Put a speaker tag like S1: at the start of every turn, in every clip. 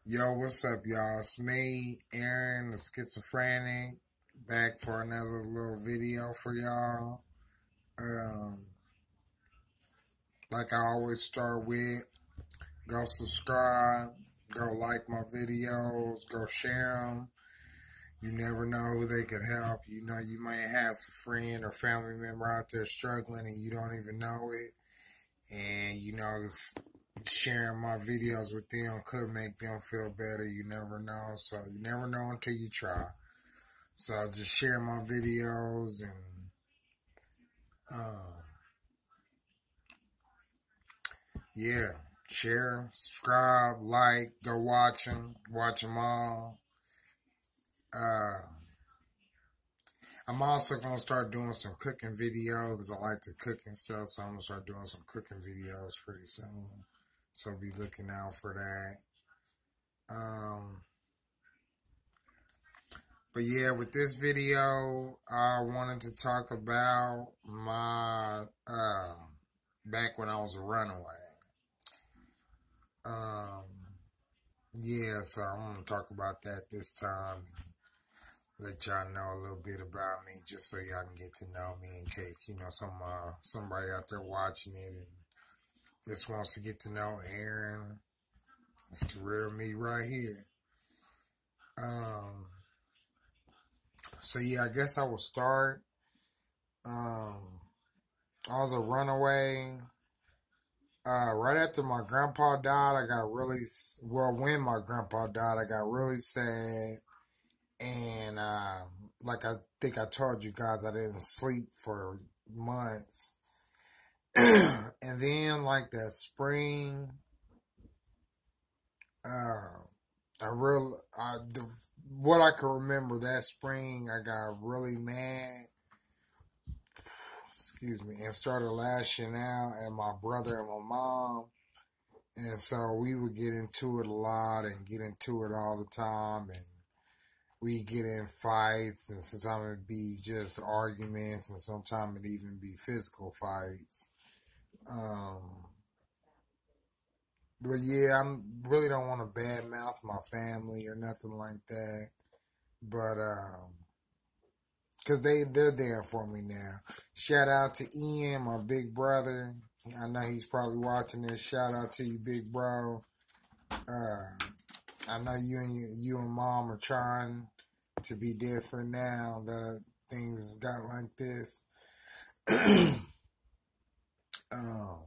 S1: Yo, what's up, y'all? It's me, Aaron, the Schizophrenic, back for another little video for y'all. Um, like I always start with, go subscribe, go like my videos, go share them. You never know who they could help. You know, you might have a friend or family member out there struggling and you don't even know it. And, sharing my videos with them could make them feel better. You never know. So, you never know until you try. So I just share my videos and uh, yeah, share, subscribe, like, go watch them all. Uh, I'm also gonna start doing some cooking videos because I like to cook and stuff. So I'm gonna start doing some cooking videos pretty soon. So be looking out for that. But yeah, with this video, I wanted to talk about my back when I was a runaway. Um, yeah, so I'm gonna talk about that this time. Let y'all know a little bit about me, just so y'all can get to know me. In case somebody out there watching it and just wants to get to know Aaron. It's the real me right here. Um, so yeah, I guess I will start. I was a runaway. Right after my grandpa died, I got really well. When my grandpa died, I got really sad, and like I think I told you guys, I didn't sleep for months, and then like that spring, what I can remember that spring, I got really mad. Excuse me, and started lashing out at my brother and my mom. And so we would get into it a lot and get into it all the time. And we get in fights, and sometimes it'd be just arguments, and sometimes it'd even be physical fights. Um, but yeah, I really don't want to badmouth my family or nothing like that. But because they're there for me now. Shout out to Ian, my big brother. I know he's probably watching this. Shout out to you, big bro. I know you and mom are trying to be different now that things got like this. um,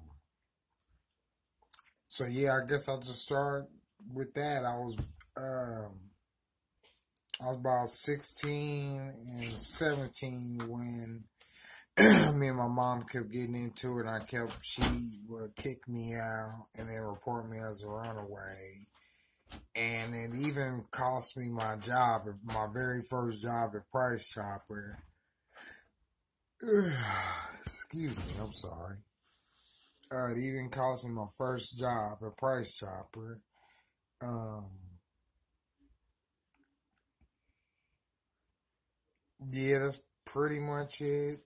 S1: so yeah, I guess I'll just start with that. I was about 16 and 17 when me and my mom kept getting into it, and she would kick me out and then report me as a runaway. And it even cost me my job, my very first job at Price Chopper. Excuse me, I'm sorry. It even cost me my first job at Price Chopper. Um, yeah, that's pretty much it.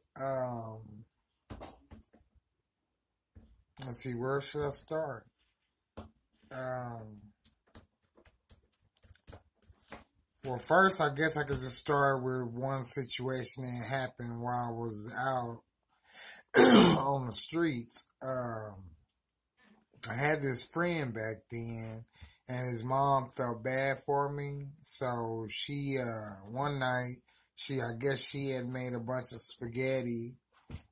S1: Let's see, where should I start? Um, well, first, I guess I could just start with one situation that happened while I was out on the streets. I had this friend back then, and his mom felt bad for me. So one night, I guess she had made a bunch of spaghetti,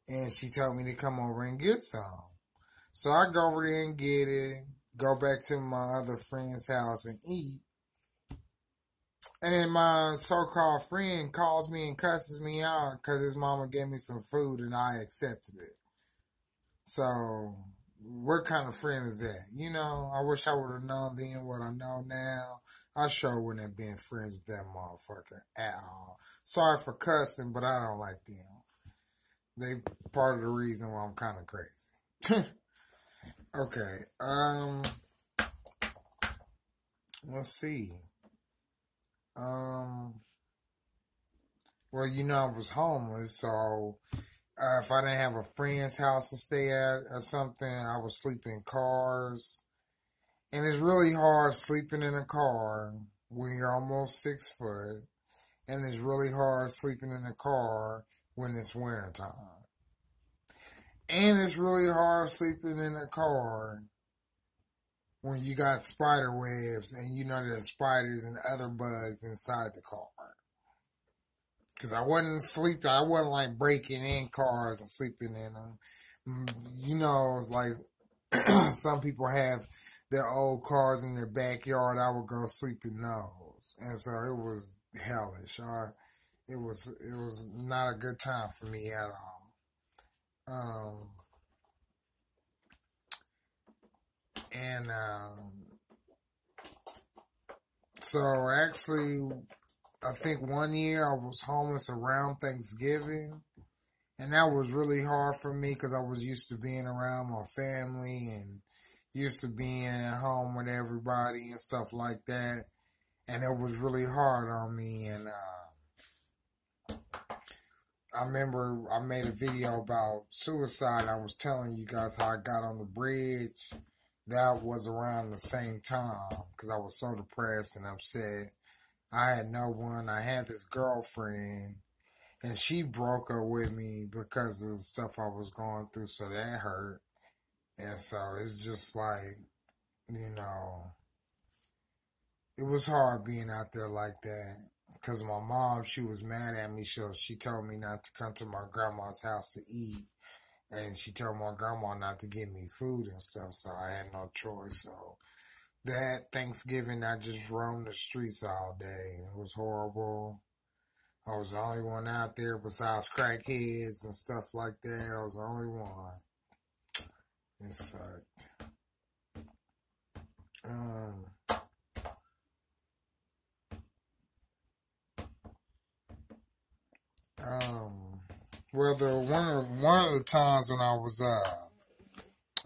S1: and she told me to come over and get some. So I go over there and get it, go back to my other friend's house and eat. And then my so-called friend calls me and cusses me out because his mama gave me some food and I accepted it. So, what kind of friend is that? You know, I wish I would have known then what I know now. I sure wouldn't have been friends with that motherfucker at all. Sorry for cussing, but I don't like them. They part of the reason why I'm kind of crazy. Okay, let's see. Um, well, I was homeless, so if I didn't have a friend's house to stay at or something, I would sleep in cars. And it's really hard sleeping in a car when you're almost 6 foot. And it's really hard sleeping in a car when it's wintertime. And it's really hard sleeping in a car when you got spider webs and you know there's spiders and other bugs inside the car. Because I wasn't sleeping, I wasn't like breaking in cars and sleeping in them. You know, it's like some people have their old cars in their backyard. I would go sleep in those. And so it was hellish. It was not a good time for me at all. And so actually, I think one year I was homeless around Thanksgiving. And that was really hard for me because I was used to being around my family and used to being at home with everybody and stuff like that. And it was really hard on me. And I remember I made a video about suicide. I was telling you guys how I got on the bridge. That was around the same time because I was so depressed and upset. I had no one. I had this girlfriend. And she broke up with me because of the stuff I was going through, so that hurt. And so it's just like, you know, it was hard being out there like that. Because my mom, she was mad at me, so she told me not to come to my grandma's house to eat. And she told my grandma not to give me food and stuff, so I had no choice. So that Thanksgiving, I just roamed the streets all day. It was horrible. I was the only one out there besides crackheads and stuff like that. I was the only one. It sucked. Well, one of the times when I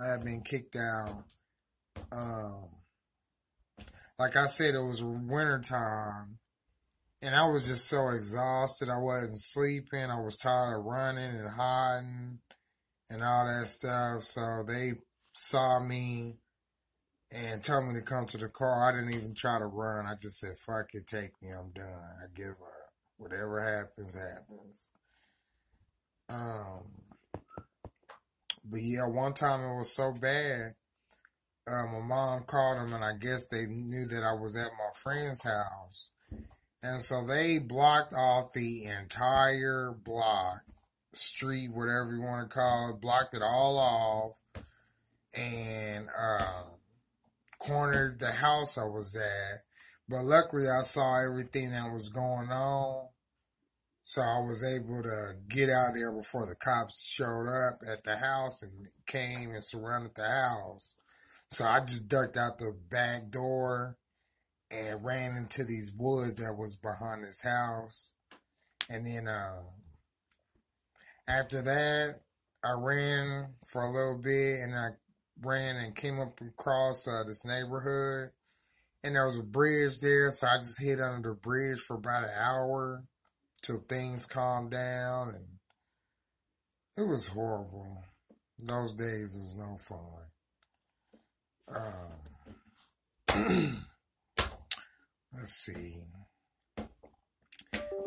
S1: had been kicked out. Like I said, it was winter time. And I was just so exhausted. I wasn't sleeping. I was tired of running and hiding and all that stuff. So they saw me and told me to come to the car. I didn't even try to run. I just said, fuck it, take me. I'm done. I give up. Whatever happens, happens. But yeah, one time it was so bad. My mom called them and I guess they knew that I was at my friend's house. And so they blocked off the entire block, street, whatever you want to call it, blocked it all off and cornered the house I was at. But luckily I saw everything that was going on, so I was able to get out there before the cops showed up at the house and came and surrounded the house. So I just ducked out the back door and ran into these woods that was behind his house. And then after that, I ran for a little bit, and I ran and came up across this neighborhood. And there was a bridge there, so I just hid under the bridge for about an hour till things calmed down. And it was horrible. Those days was no fun. Let's see.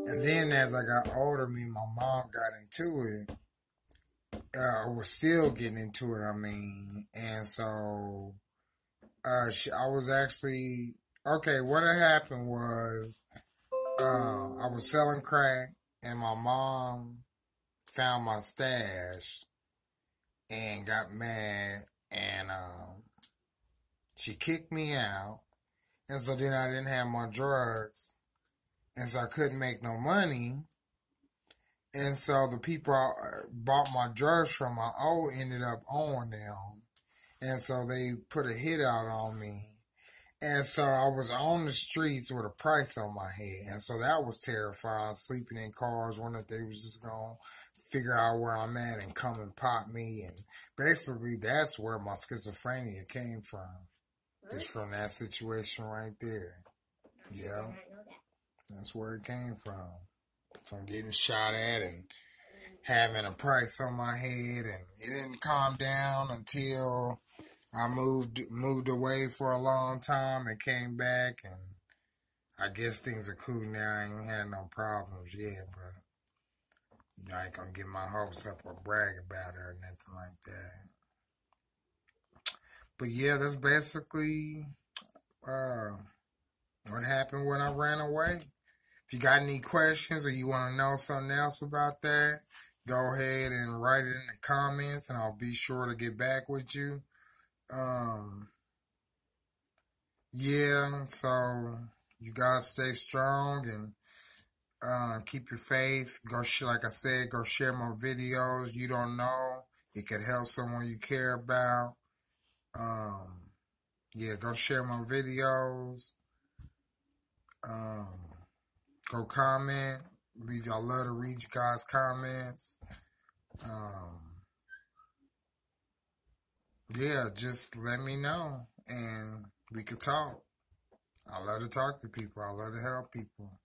S1: And then as I got older, me and my mom got into it. We're still getting into it, I mean. And so I was actually, okay, what had happened was I was selling crack and my mom found my stash and got mad and she kicked me out. And so then I didn't have my drugs. And so I couldn't make no money. And so the people I bought my drugs from, I ended up owing them. And so they put a hit out on me. And so I was on the streets with a price on my head. And so that was terrifying, sleeping in cars, wondering if they was just going to figure out where I'm at and come and pop me. And basically that's where my schizophrenia came from. It's from that situation right there. Yeah. That's where it came from. From getting shot at and having a price on my head. And it didn't calm down until I moved away for a long time and came back, and I guess things are cool now. I ain't had no problems yet, but I ain't gonna get my hopes up or brag about it or nothing like that. But yeah, that's basically uh, what happened when I ran away. If you got any questions or you want to know something else about that, go ahead and write it in the comments, and I'll be sure to get back with you. Um, yeah, so you guys stay strong and keep your faith. Like I said, go share my videos. You don't know, it could help someone you care about. Yeah, go share my videos. Go comment. I love to read you guys' comments. Yeah, just let me know and we could talk. I love to talk to people. I love to help people.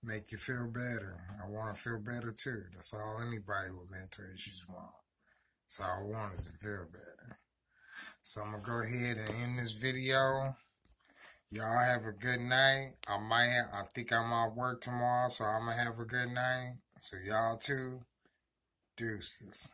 S1: Make you feel better. I want to feel better too. That's all anybody with mental issues want. That's all I want is to feel better. So I'm going to go ahead and end this video. Y'all have a good night. I think I'm off work tomorrow, so I'm going to have a good night. So y'all too, deuces.